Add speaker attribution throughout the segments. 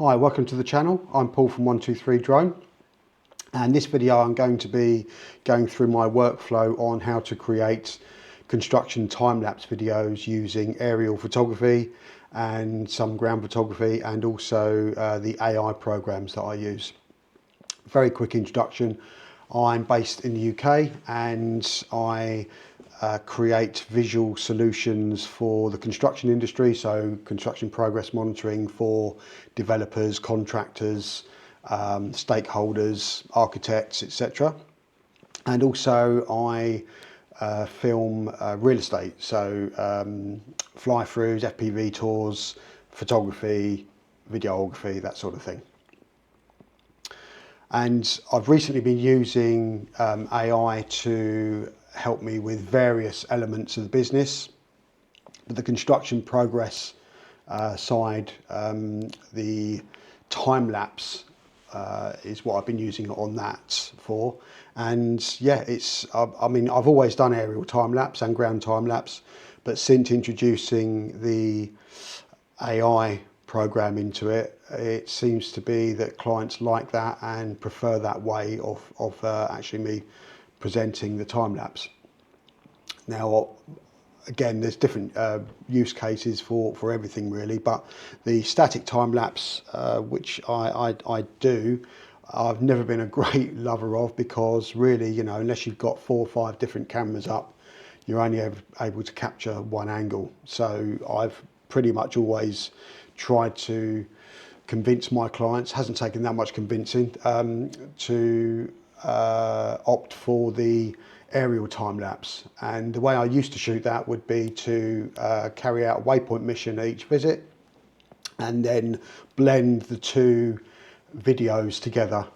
Speaker 1: Hi, welcome to the channel. I'm Paul from 123 Drone, and this video I'm going to be going through my workflow on how to create construction time-lapse videos using aerial photography and some ground photography, and also the AI programs that I use. Very quick introduction. I'm based in the UK and I create visual solutions for the construction industry, so construction progress monitoring for developers, contractors, stakeholders, architects, etc. And also I film real estate, so fly-throughs, FPV tours, photography, videography, that sort of thing. And I've recently been using AI to help me with various elements of the business. But the construction progress side, the time-lapse is what I've been using it on that for. And yeah, I mean, I've always done aerial time-lapse and ground time-lapse, but since introducing the AI program into it, it seems to be that clients like that and prefer that way of actually me presenting the time-lapse. Now, again, there's different use cases for everything really, but the static time-lapse, which I do, I've never been a great lover of, because really, you know, unless you've got 4 or 5 different cameras up, you're only able to capture one angle. So I've pretty much always tried to convince my clients, hasn't taken that much convincing, to opt for the aerial time-lapse. And the way I used to shoot that would be to carry out a waypoint mission at each visit and then blend the two videos together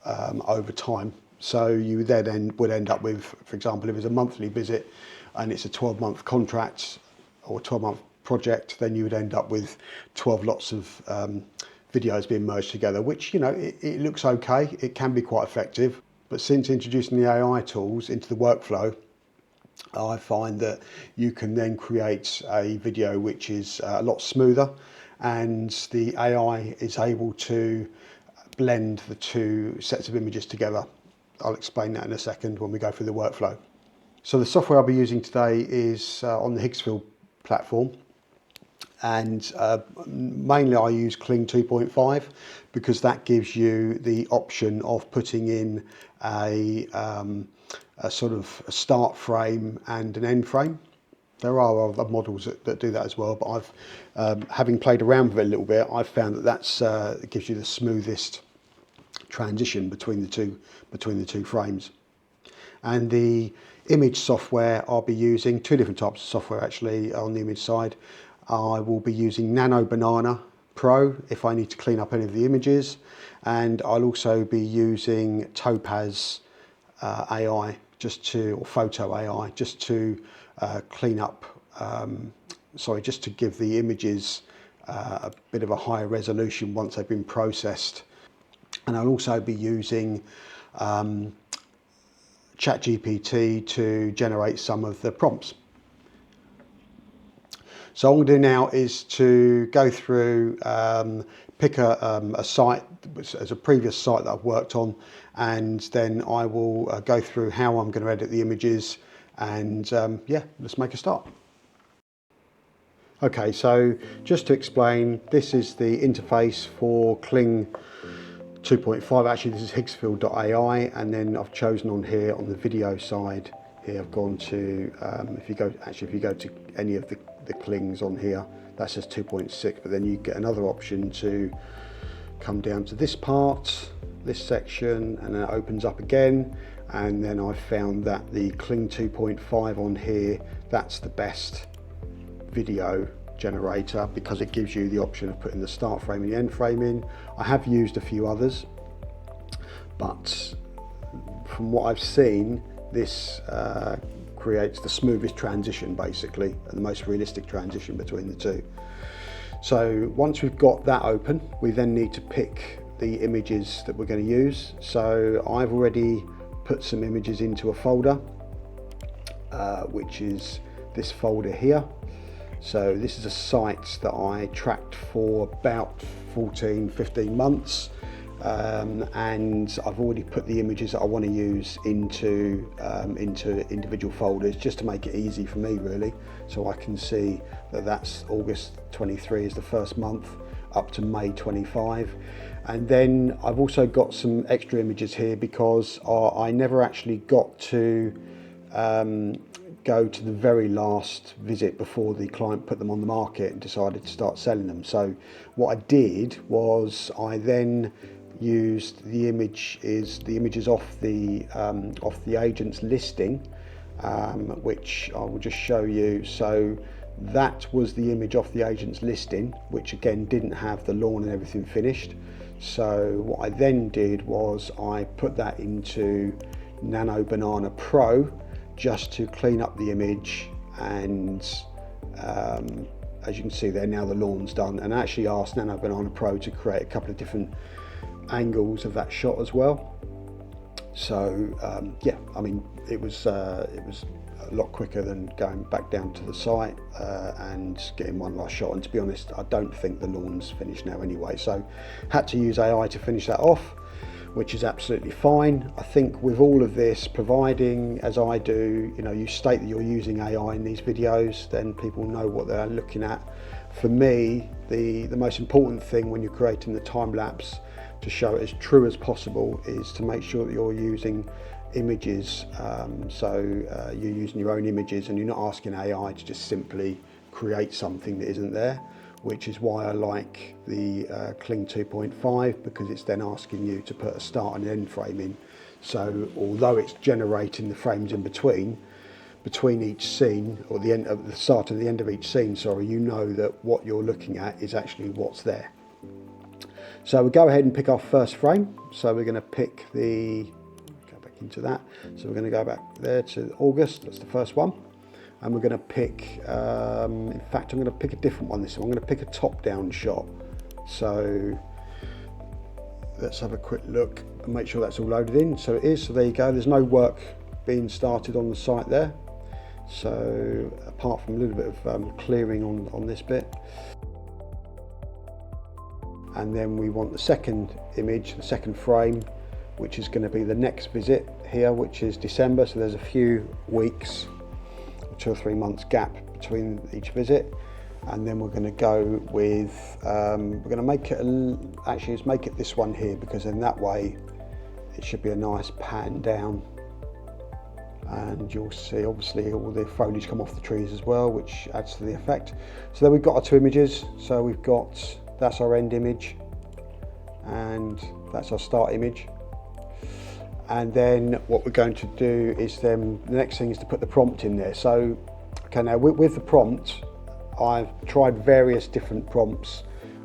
Speaker 1: over time. So you then would end up with, for example, if it's a monthly visit and it's a 12-month contract or 12-month project, then you would end up with 12 lots of videos being merged together, which, you know, it looks okay, it can be quite effective. But since introducing the AI tools into the workflow, I find that you can then create a video which is a lot smoother, and the AI is able to blend the two sets of images together. I'll explain that in a second when we go through the workflow. So the software I'll be using today is on the Higgsfield platform. And mainly I use Kling 2.5 because that gives you the option of putting in a sort of a start frame and an end frame. There are other models that do that as well, but I've having played around with it a little bit, I've found that it gives you the smoothest transition between the two frames. And the image software, I'll be using 2 different types of software actually on the image side. I will be using Nano Pro if I need to clean up any of the images, and I'll also be using Topaz AI or photo AI just to clean up, just to give the images a bit of a higher resolution once they've been processed. And I'll also be using ChatGPT to generate some of the prompts. So all I'm going to do now is to go through, pick a site as a previous site that I've worked on, and then I will go through how I'm going to edit the images, and yeah, let's make a start. Okay, so just to explain, this is the interface for Kling 2.5. Actually, this is Higgsfield.ai, and then I've chosen on here on the video side. Here I've gone to, if you go to any of the Klings on here, that says 2.6, but then you get another option to come down to this part, this section, and then it opens up again. And then I found that the Kling 2.5 on here, that's the best video generator because it gives you the option of putting the start frame and the end frame in. I have used a few others, but from what I've seen, this creates the smoothest transition basically, and the most realistic transition between the two. So once we've got that open, we then need to pick the images that we're going to use. So I've already put some images into a folder, which is this folder here. So this is a site that I tracked for about 14-15 months, and I've already put the images that I want to use into individual folders, just to make it easy for me really, so I can see that that's August 23 is the first month up to May 25. And then I've also got some extra images here because I never actually got to go to the very last visit before the client put them on the market and decided to start selling them. So what I did was I then used the images off the agent's listing, which I will just show you. So that was the image off the agent's listing, which again didn't have the lawn and everything finished. So what I then did was I put that into Nano Banana Pro just to clean up the image, and as you can see there, now the lawn's done, and I actually asked Nano Banana Pro to create a couple of different angles of that shot as well. So yeah, I mean it was a lot quicker than going back down to the site and getting one last shot. And to be honest, I don't think the lawn's finished now anyway, so had to use AI to finish that off, which is absolutely fine. I think with all of this, providing, as I do, you know, you state that you're using AI in these videos, then people know what they're looking at. For me, the most important thing when you're creating the time lapse, to show it as true as possible, is to make sure that you're using images. You're using your own images and you're not asking AI to just simply create something that isn't there, which is why I like the Kling 2.5, because it's then asking you to put a start and end frame in. So although it's generating the frames in between each scene, or the end of the start and the end of each scene, sorry, you know that what you're looking at is actually what's there. So we go ahead and pick our first frame. So we're going to pick into that. So we're going to go back there to August, that's the first one. And we're going to pick, in fact, I'm going to pick a different one this time. I'm going to pick a top-down shot. So let's have a quick look and make sure that's all loaded in. So it is, so there you go. There's no work being started on the site there. So apart from a little bit of clearing on this bit. And then we want the second image, the second frame, which is going to be the next visit here, which is December. So there's a few weeks, 2 or 3 months gap between each visit. And then we're going to go with, we're going to make it, actually let's make it this one here, because in that way it should be a nice pan down. And you'll see obviously all the foliage come off the trees as well, which adds to the effect. So then we've got our 2 images. So we've got, that's our end image and that's our start image. And then what we're going to do is then the next thing is to put the prompt in there. So okay, now with the prompt, I've tried various different prompts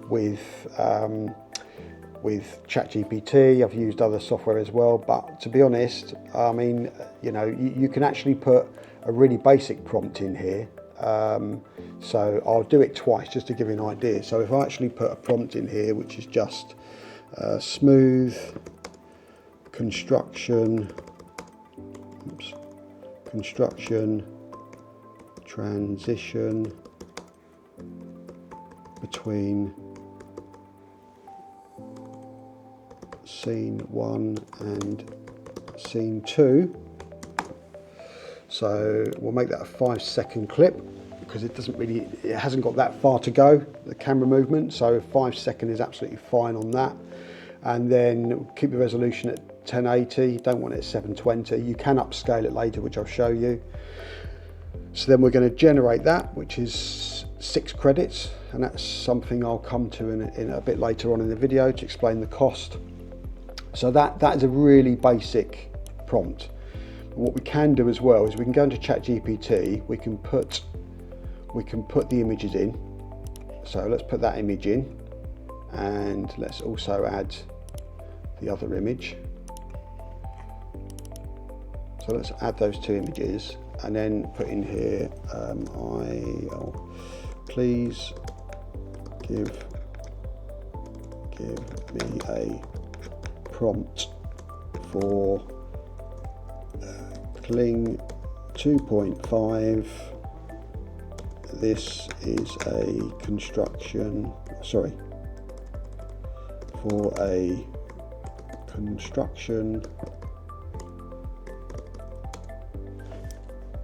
Speaker 1: with ChatGPT. I've used other software as well, but to be honest, I mean, you know, you can actually put a really basic prompt in here. So I'll do it twice just to give you an idea. So if I actually put a prompt in here, which is just smooth construction transition between scene 1 and scene 2. So we'll make that a 5-second clip, because it hasn't got that far to go, the camera movement, so 5 seconds is absolutely fine on that. And then keep the resolution at 1080, don't want it at 720. You can upscale it later, which I'll show you. So then we're going to generate that, which is 6 credits, and that's something I'll come to in a bit later on in the video to explain the cost. So that is a really basic prompt. What we can do as well is we can go into ChatGPT, we can put the images in. So let's put that image in, and let's also add the other image. So let's add those 2 images and then put in here, please give me a prompt for Kling 2.5, this is a construction, sorry, for a construction,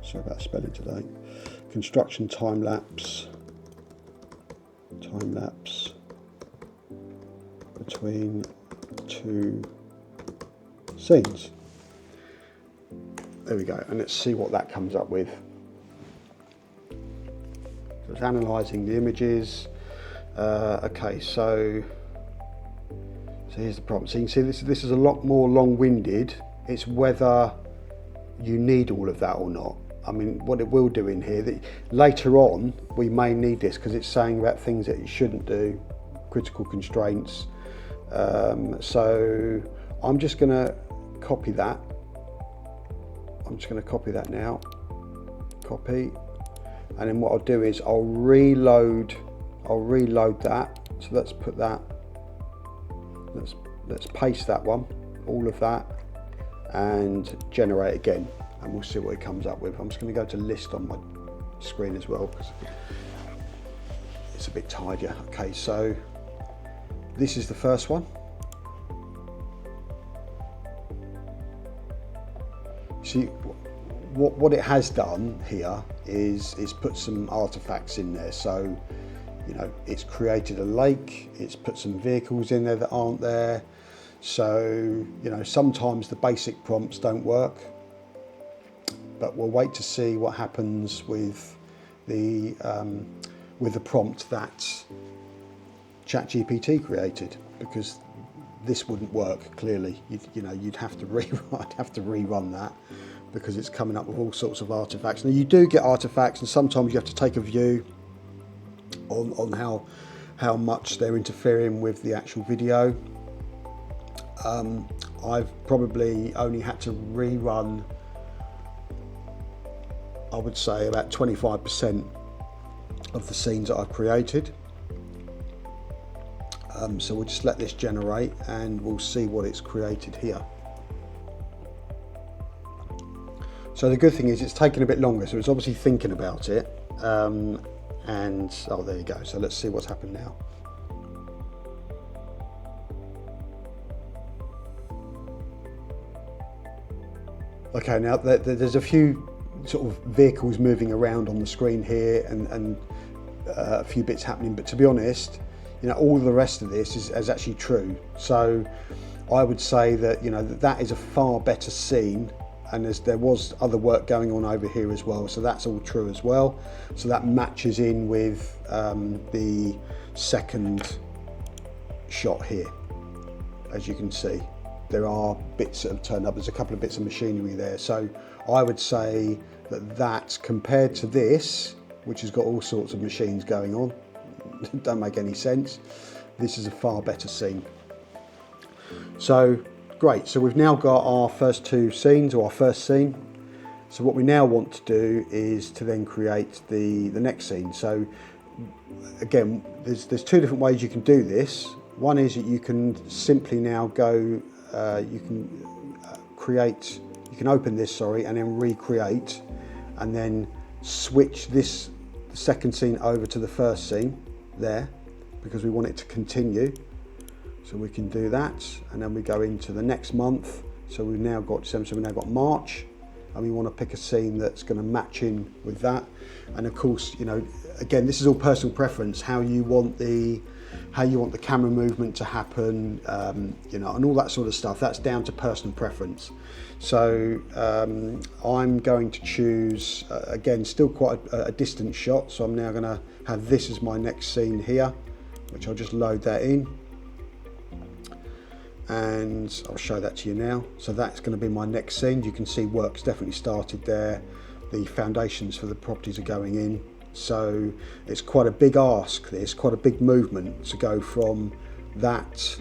Speaker 1: sorry about spelling today, construction time-lapse between two scenes. There we go, and let's see what that comes up with. So it's analysing the images. Okay, so here's the problem. So you can see this is a lot more long-winded. It's whether you need all of that or not. I mean, what it will do in here, that later on we may need this because it's saying about things that you shouldn't do, critical constraints. So I'm just going to copy that. I'm just going to copy that now. Copy, and then what I'll do is I'll reload that. So let's put that. Let's paste that one, all of that, and generate again, and we'll see what it comes up with. I'm just going to go to list on my screen as well because it's a bit tidier. Okay, so this is the first one. See, what it has done here is put some artifacts in there. So, you know, it's created a lake, it's put some vehicles in there that aren't there. So, you know, sometimes the basic prompts don't work, but we'll wait to see what happens with the prompt that ChatGPT created, because this wouldn't work clearly. You'd have to rerun that because it's coming up with all sorts of artifacts. Now you do get artifacts, and sometimes you have to take a view on how much they're interfering with the actual video. I've probably only had to rerun, I would say, about 25% of the scenes that I've created. So we'll just let this generate and we'll see what it's created here. So the good thing is it's taken a bit longer, so it's obviously thinking about it. And oh, there you go. So let's see what's happened now. Okay, now there's a few sort of vehicles moving around on the screen here, and a few bits happening, but to be honest, you know, all the rest of this is actually true. So I would say that, you know, that is a far better scene, and there was other work going on over here as well, so that's all true as well. So that matches in with the second shot here. As you can see, there are bits that have turned up. There's a couple of bits of machinery there. So I would say that compared to this, which has got all sorts of machines going on, don't make any sense, this is a far better scene. So great, so we've now got our first two scenes, or our first scene. So what we now want to do is to then create the next scene. So again, there's two different ways you can do this. One is that you can simply now go, you can open this, sorry, and then recreate, and then switch this second scene over to the first scene there, because we want it to continue. So we can do that, and then we go into the next month. So we've now got December, so we've now got March, and we want to pick a scene that's going to match in with that. And of course, you know, again, this is all personal preference, how you want the camera movement to happen, you know, and all that sort of stuff. That's down to personal preference. So I'm going to choose, again, still quite a distant shot. So I'm now going to have this as my next scene here, which I'll just load that in. And I'll show that to you now. So that's going to be my next scene. You can see work's definitely started there. The foundations for the properties are going in. So it's quite a big ask, this, quite a big movement to go from that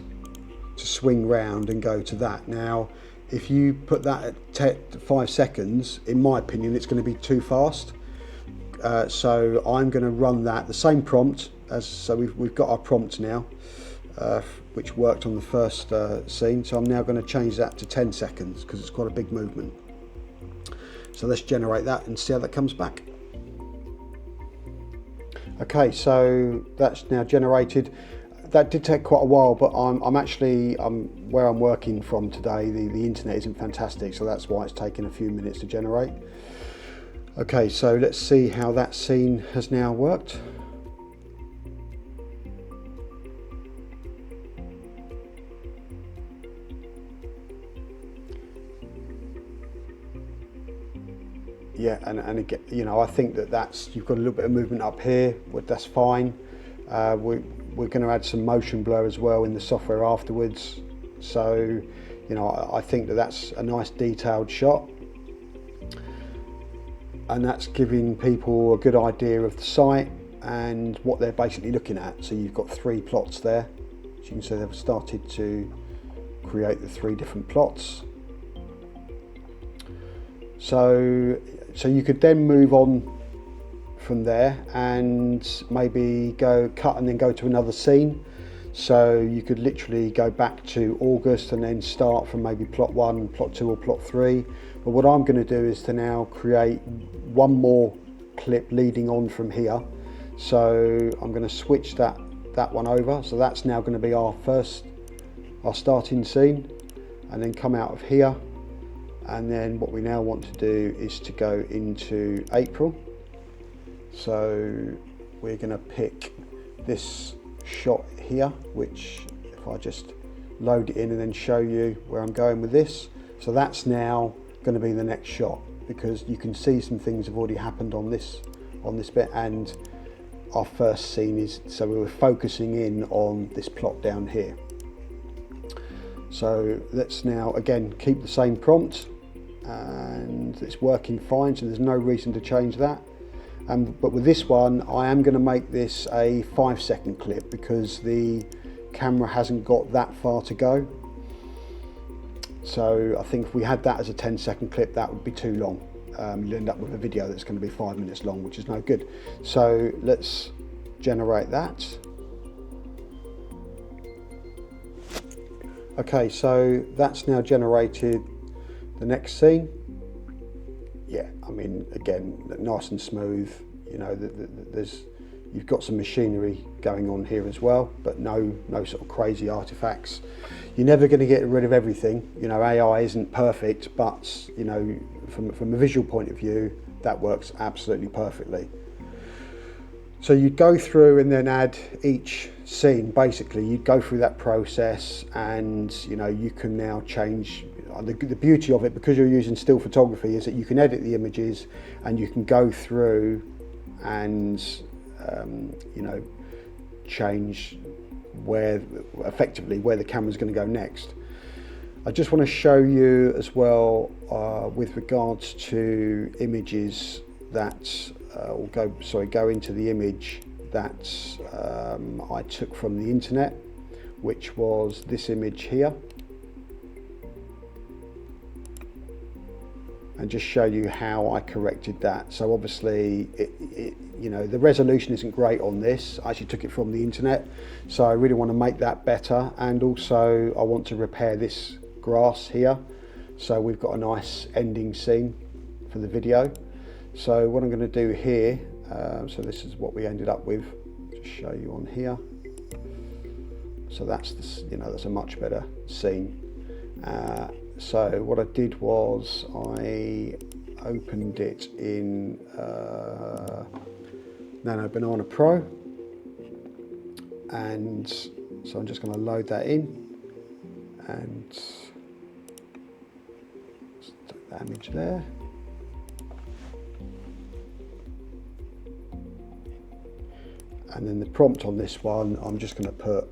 Speaker 1: to swing round and go to that. Now, if you put that at 5 seconds, in my opinion, it's going to be too fast. So I'm going to run that, the same prompt, so we've got our prompt now, which worked on the first scene. So I'm now going to change that to 10 seconds because it's quite a big movement. So let's generate that and see how that comes back. Okay, so that's now generated. That did take quite a while, but I'm actually where I'm working from today, the internet isn't fantastic, so that's why it's taken a few minutes to generate. Okay, so let's see how that scene has now worked. Yeah, and again, you know, I think that's you've got a little bit of movement up here, but that's fine. We're going to add some motion blur as well in the software afterwards. So, you know, I think that's a nice detailed shot. And that's giving people a good idea of the site and what they're basically looking at. So you've got 3 plots there. As you can see, they've started to create the 3 different plots. So you could then move on from there and maybe go cut and then go to another scene. So you could literally go back to August and then start from maybe plot 1, plot 2 or plot 3. But what I'm going to do is to now create one more clip leading on from here. So I'm going to switch that one over. So that's now going to be our starting scene, and then come out of here. And then what we now want to do is to go into April. So we're going to pick this shot here, which if I just load it in and then show you where I'm going with this. So that's now going to be the next shot, because you can see some things have already happened on this bit, and our first scene is, so we were focusing in on this plot down here. So let's now again keep the same prompt, and it's working fine, so there's no reason to change that. But with this one, I am going to make this a 5-second clip because the camera hasn't got that far to go. So I think if we had that as a 10-second clip, that would be too long. You'll end up with a video that's going to be 5 minutes long, which is no good. So let's generate that. Okay, so that's now generated the next scene. Yeah, I mean, again, nice and smooth. You know, you've got some machinery going on here as well, but no sort of crazy artifacts. You're never going to get rid of everything. You know, AI isn't perfect, but you know, from a visual point of view, that works absolutely perfectly. So you'd go through and then add each scene. Basically, you'd go through that process, and you know, you can now change. The beauty of it, because you're using still photography, is that you can edit the images and you can go through and you know, change effectively where the camera's going to go next. I just want to show you as well with regards to images that go into the image that I took from the internet, which was this image here. And just show you how I corrected that. So obviously, you know, the resolution isn't great on this. I actually took it from the internet, so I really want to make that better. And also, I want to repair this grass here, so we've got a nice ending scene for the video. So what I'm going to do here, so this is what we ended up with. Just show you on here. So that's this, you know, that's a much better scene. So what I did was I opened it in Nano Banana Pro, and so I'm just going to load that in and take that image there. And then the prompt on this one, I'm just going to put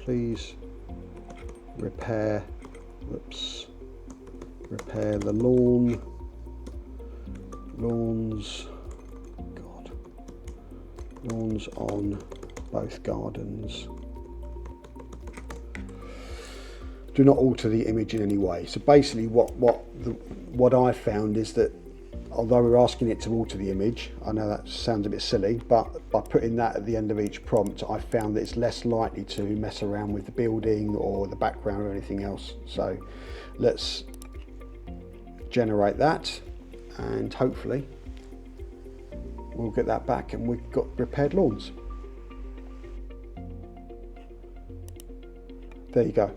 Speaker 1: please repair the lawns on both gardens. Do not alter the image in any way. So basically what I found is that although we're asking it to alter the image, I know that sounds a bit silly, but by putting that at the end of each prompt, I found that it's less likely to mess around with the building or the background or anything else. So let's generate that, and hopefully we'll get that back and we've got repaired lawns. There you go.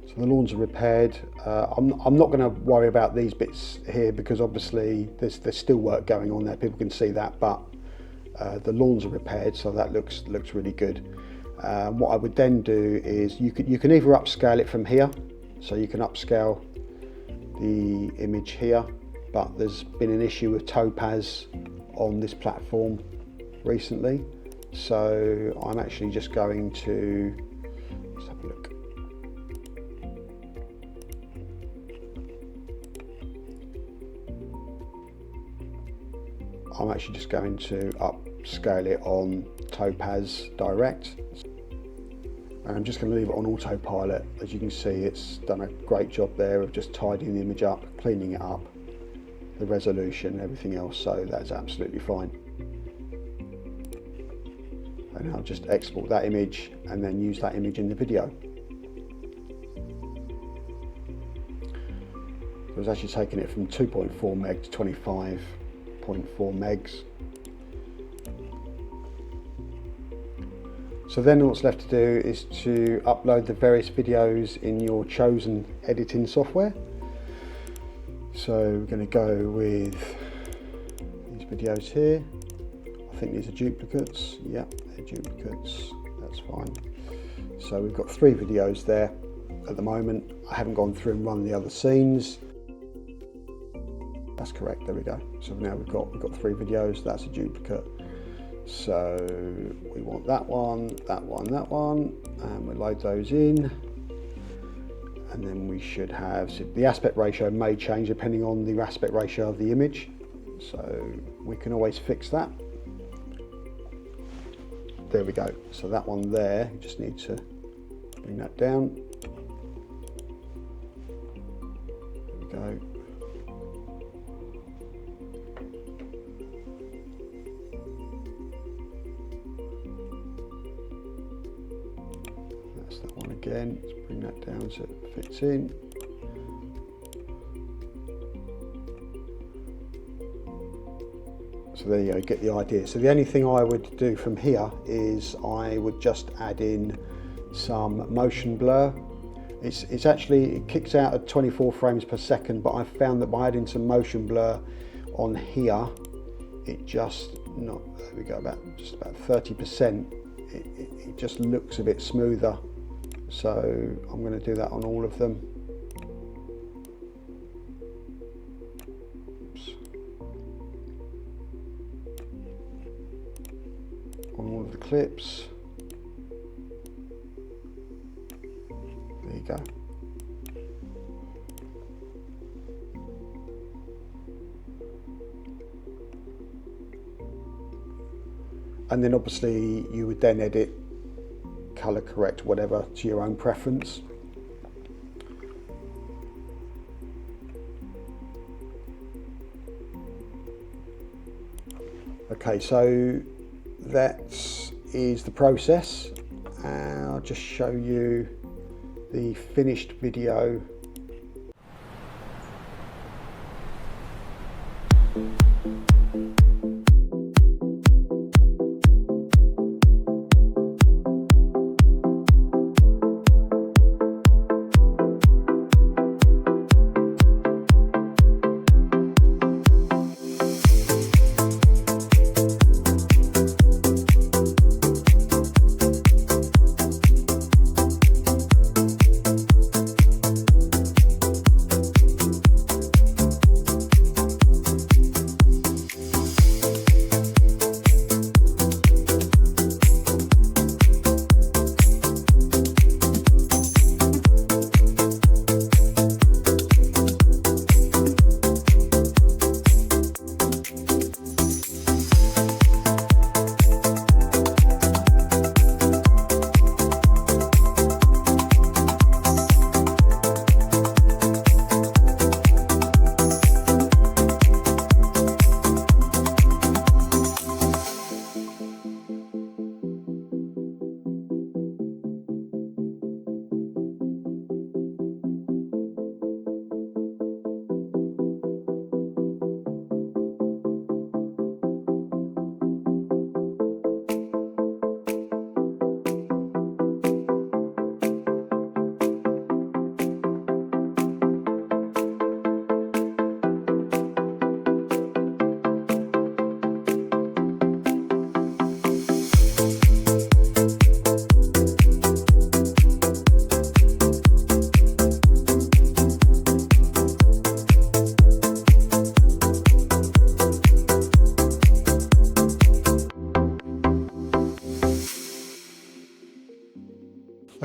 Speaker 1: So the lawns are repaired. I'm not going to worry about these bits here because obviously there's still work going on there. People can see that, but the lawns are repaired, so that looks really good. What I would then do is you can either upscale it from here, so you can upscale the image here, but there's been an issue with Topaz on this platform recently, so I'm actually just going to, let's have a look. I'm actually just going to upscale it on Topaz Direct. And I'm just going to leave it on autopilot. As you can see, it's done a great job there of just tidying the image up, cleaning it up, the resolution, everything else, so that's absolutely fine. And I'll just export that image and then use that image in the video. I was actually taking it from 2.4 meg to 25.4 megs. So then what's left to do is to upload the various videos in your chosen editing software. So we're going to go with these videos here. I think these are duplicates. Yep, they're duplicates. That's fine. So we've got 3 videos there at the moment. I haven't gone through and run the other scenes. That's correct. There we go. So now we've got 3 videos. That's a duplicate. So we want that one, and we'll load those in. And then we should have, so the aspect ratio may change depending on the aspect ratio of the image. So we can always fix that. There we go. So that one there, you just need to bring that down. There we go. That's that one again. Let's bring that down so it fits in. So there you go, get the idea. So the only thing I would do from here is I would just add in some motion blur. It's actually, it kicks out at 24 frames per second, but I've found that by adding some motion blur on here, it just, there we go, just about 30%, it just looks a bit smoother. So I'm going to do that on all of them. On all of the clips. There you go. And then obviously you would then edit, color correct, whatever, to your own preference. Okay, so that is the process. I'll just show you the finished video.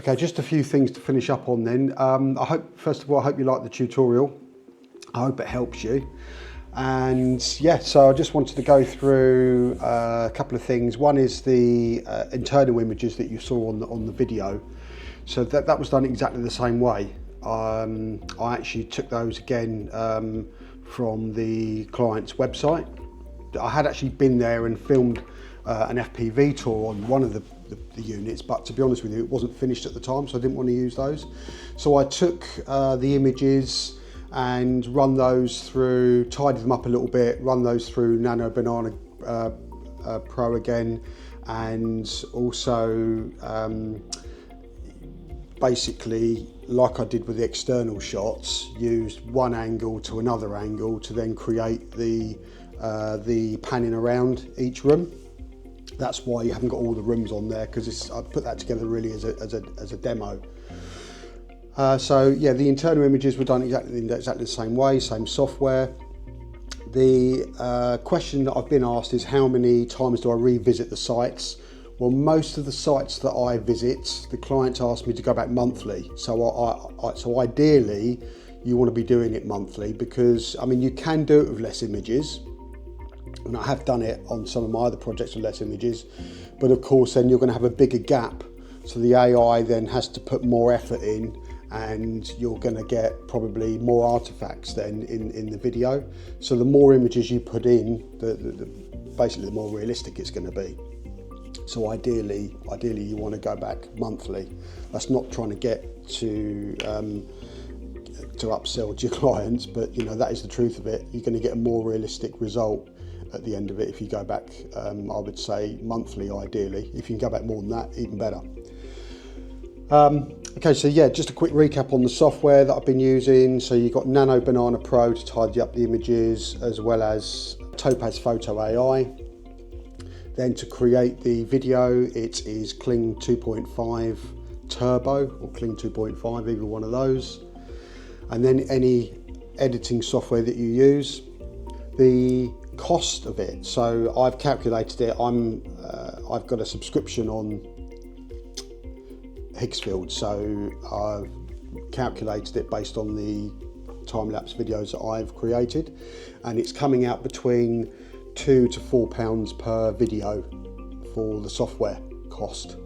Speaker 1: Okay, just a few things to finish up on then. First of all, I hope you like the tutorial. I hope it helps you. And yeah, so I just wanted to go through a couple of things. One is the internal images that you saw on the video. So that was done exactly the same way. I actually took those again from the client's website. I had actually been there and filmed an FPV tour on one of the units, but to be honest with you, it wasn't finished at the time, so I didn't want to use those. So I took the images and run those through, tidied them up a little bit, run those through Nano Banana Pro again, and also basically, like I did with the external shots, used one angle to another angle to then create the panning around each room. That's why you haven't got all the rooms on there, because I put that together really as a demo. So yeah, the internal images were done exactly the same way, same software. The question that I've been asked is how many times do I revisit the sites? Well, most of the sites that I visit, the clients ask me to go back monthly. So ideally, you want to be doing it monthly, because I mean, you can do it with less images. And I have done it on some of my other projects with less images, but of course then you're going to have a bigger gap. So the AI then has to put more effort in, and you're going to get probably more artifacts then in the video. So the more images you put in, basically the more realistic it's going to be. So ideally you want to go back monthly. That's not trying to get to upsell to your clients, but you know, that is the truth of it. You're going to get a more realistic result at the end of it if you go back, I would say monthly ideally. If you can go back more than that, even better. Okay, so yeah, just a quick recap on the software that I've been using. So you've got Nano Banana Pro to tidy up the images, as well as Topaz Photo AI. Then to create the video, it is Kling 2.5 Turbo or Kling 2.5, either one of those. And then any editing software that you use. The cost of it, so I've calculated it. I've got a subscription on Higgsfield, so I've calculated it based on the time-lapse videos that I've created, and it's coming out between £2 to £4 per video for the software cost.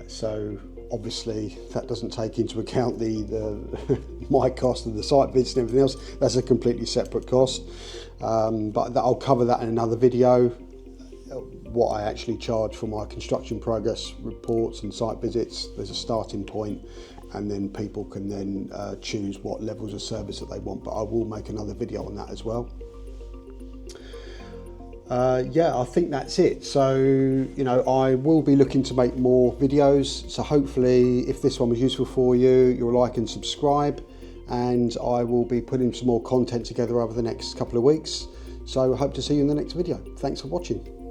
Speaker 1: So obviously that doesn't take into account the my cost of the site visits and everything else. That's a completely separate cost, but I'll cover that in another video, what I actually charge for my construction progress reports and site visits. There's a starting point, and then people can then choose what levels of service that they want, but I will make another video on that as well. Yeah, I think that's it. So, you know, I will be looking to make more videos. So hopefully, if this one was useful for you, you'll like and subscribe, and I will be putting some more content together over the next couple of weeks. So I hope to see you in the next video. Thanks for watching.